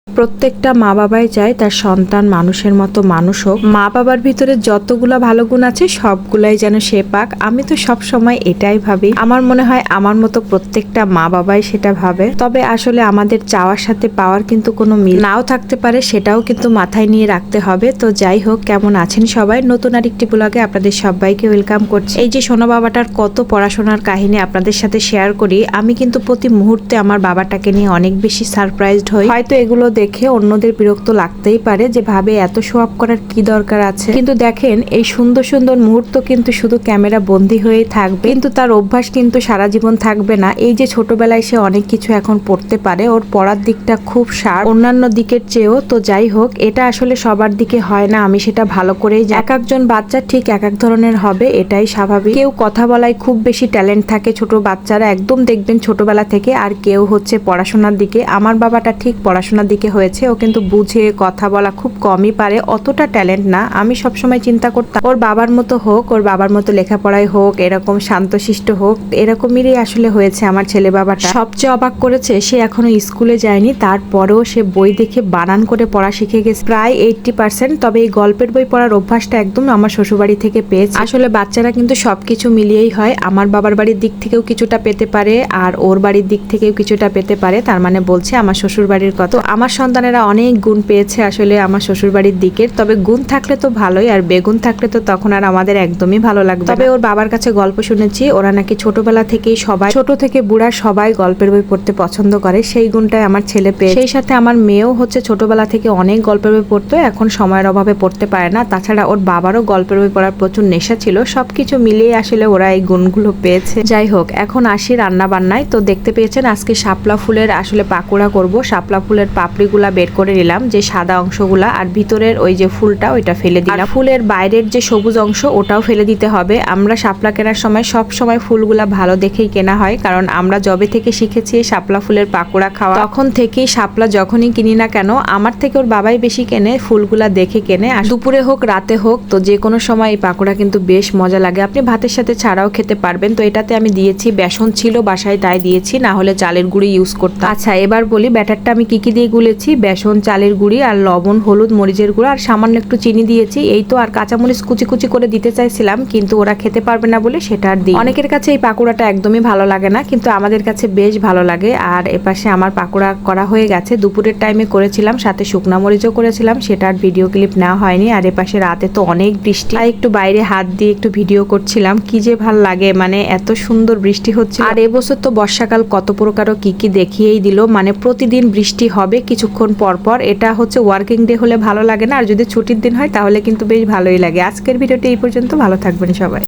প্রত্যেকটা মা বাবাই চায় তার সন্তান মানুষের মতো মানুষ হোক। মা বাবার ভিতরে যতগুলা ভালো গুণ আছে সবগুলাই যেন সে পাক। আমি তো সব সময় এটাই ভাবি। আমার মনে হয় আমার মতো প্রত্যেকটা মা বাবাই সেটা ভাবে। তবে আসলে আমাদের চাওয়ার সাথে পাওয়ার কিন্তু কোনো মিল নাও থাকতে পারে, সেটাও কিন্তু মাথায় নিয়ে রাখতে হবে। তো যাই হোক, কেমন আছেন সবাই? নতুন আরেকটি ব্লগে আপনাদের সবাইকে ওয়েলকাম করছি। এই যে সোনা বাবাটার কত পড়াশোনার কাহিনী আপনাদের সাথে শেয়ার করি, আমি কিন্তু প্রতি মুহূর্তে আমার বাবাটাকে নিয়ে অনেক বেশি সারপ্রাইজড হই। হয়তো এগুলো দেখে অন্যদের বিরক্ত লাগতেই পারে যে ভাবে এত শো আপ করার কি দরকার আছে, কিন্তু দেখেন এই সুন্দর সুন্দর মুহূর্ত কিন্তু শুধু ক্যামেরা বন্দী হয়েই থাকবে, কিন্তু তার অভ্যাস কিন্তু সারা জীবন থাকবে না। এই যে ছোটবেলায় সে অনেক কিছু এখন পড়তে পারে, ওর পড়ার দিকটা খুব শার্প অন্যান্য দিকের চেয়েও। তো যাই হোক, এটা আসলে সবার দিকে হয় না, আমি সেটা ভালো করেই জানি। এক একজন বাচ্চা ঠিক এক এক ধরনের হবে, এটাই স্বাভাবিক। কেউ কথা বলায় খুব বেশি ট্যালেন্ট থাকে, ছোট বাচ্চারা একদম দেখবেন ছোটবেলা থেকে। আর কেউ হচ্ছে পড়াশোনার দিকে। আমার বাবাটা ঠিক পড়াশোনার দিকে হয়েছে, ও কিন্তু বুঝে কথা বলা খুব কমই পারে, অতটা ট্যালেন্ট না। আমি সবসময় চিন্তা করতাম ওর বাবার মতো হোক, ওর বাবার মতো লেখাপড়ায় হোক, এরকম শান্তশিষ্ট হোক, এরকমই আসলে হয়েছে আমার ছেলে বাবাটা। সবচেয়ে অবাক করেছে, সে এখনো স্কুলে যায়নি, তারপরেও সে বই দেখে বানান করে পড়া শিখে গেছে প্রায় 80%। তবে এই গল্পের বই পড়ার অভ্যাসটা একদম আমার শ্বশুরবাড়ি থেকে পেয়েছে। আসলে বাচ্চারা কিন্তু সবকিছু মিলিয়েই হয়। আমার বাবার বাড়ির দিক থেকেও কিছুটা পেতে পারে, আর ওর বাড়ির দিক থেকেও কিছুটা পেতে পারে। তার মানে বলছে আমার শ্বশুর বাড়ির কথা। আমার সন্তানেরা অনেক গুণ পেয়েছে আসলে আমার শ্বশুর বাড়ির দিকের। তবে গুণ থাকলে তো ভালোই, আর বেগুন থাকলে তো তখন আর আমাদের একদমই ভালো লাগবে। তবে ওর বাবার কাছে গল্প শুনেছি, ওরা নাকি ছোটবেলা থেকেই সবাই, ছোট থেকে বুড়া সবাই গল্পের বই পড়তে পছন্দ করে। সেই গুণটাই আমার ছেলে পেয়ে। সেই সাথে আমার মেয়েও হচ্ছে ছোটবেলা থেকে অনেক গল্পের বই পড়তো, এখন সময়ের অভাবে পড়তে পারে না। তাছাড়া ওর বাবারও গল্পের বই পড়ার প্রচুর নেশা ছিল। সবকিছু মিলিয়ে আসলে ওরা এই গুণগুলো পেয়েছে। যাই হোক, এখন আসি রান্না বান্নায়। তো দেখতে পেয়েছেন আজকে শাপলা ফুলের আসলে পাকোড়া করব। শাপলা ফুলের পাপড়িগুলা বের করে নিলাম, যে সাদা অংশগুলা, আর ভিতরের ওই যে ফুলটা ওইটা ফেলে দিলাম। ফুলের বাইরের যে সবুজ অংশ ওটাও ফেলে দিতে হবে। আমরা শাপলা কেনার সময় সব সময় ফুলগুলা ভালো দেখেই কেনা হয়, কারণ আমরা যবে থেকে শিখেছি শাপলা ফুলের পাকোড়া খাওয়া, তখন থেকেই শাপলা যখনই কিনি না কেন আমার থেকে ওর বাবাই বেশি কেনে, ফুলগুলা দেখে কেনে। আর দুপুরে হোক রাতে হোক, তো যে কোনো সময় এই পাকোড়া কিন্তু বেশ মজা লাগে। আপনি ভাতের সাথে ছাড়াও খেতে পারবেন। তো এটাতে আমি দিয়েছি বেসন, ছিল বাসায় তাই দিয়েছি, না হলে চালের গুঁড়ি ইউজ করতাম। আচ্ছা, এবার বলি ব্যাটারটা আমি কি কি দিয়ে গুলেছি। বেসন, চালের গুঁড়ি, আর লবণ, হলুদ, মরিচের গুঁড়ো, আর সামান্য একটু চিনি দিয়েছি, এই তো। আর কাঁচামরিচ কুচি কুচি করে দিতে চাইছিলাম, কিন্তু ওরা খেতে পারবে না বলে সেটা আর দিই। অনেকের কাছে এই পাকোড়াটা একদমই ভালো লাগে না, কিন্তু আমাদের কাছে বেশ ভালো লাগে। আর এপাশে আমার পাকোড়া করা হয়ে গেছে, দুপুরের টাইমে করেছিলাম, সাথে শুকনা মরিচও করেছিলাম, সেটার ভিডিও ক্লিপ নেওয়া হয়নি। আর এপাশে রাতে তো অনেক বৃষ্টি, আর একটু বাইরে হাত দিয়ে একটু ভিডিও করছিলাম, কি যে ভাল লাগে, মানে এত সুন্দর বৃষ্টি হচ্ছে। আর এবছর তো বর্ষাকাল কত প্রকারও কি কি দেখিয়েই দিল, মানে প্রতিদিন বৃষ্টি হবে কিছুক্ষণ পর পর। এটা হচ্ছে ওয়ার্কিং ডে হলে ভালো লাগে না, আর যদি ছুটির দিন হয় তাহলে কিন্তু বেশ ভালোই লাগে। আজকের ভিডিওটি এই পর্যন্ত, ভালো থাকবেন সবাই।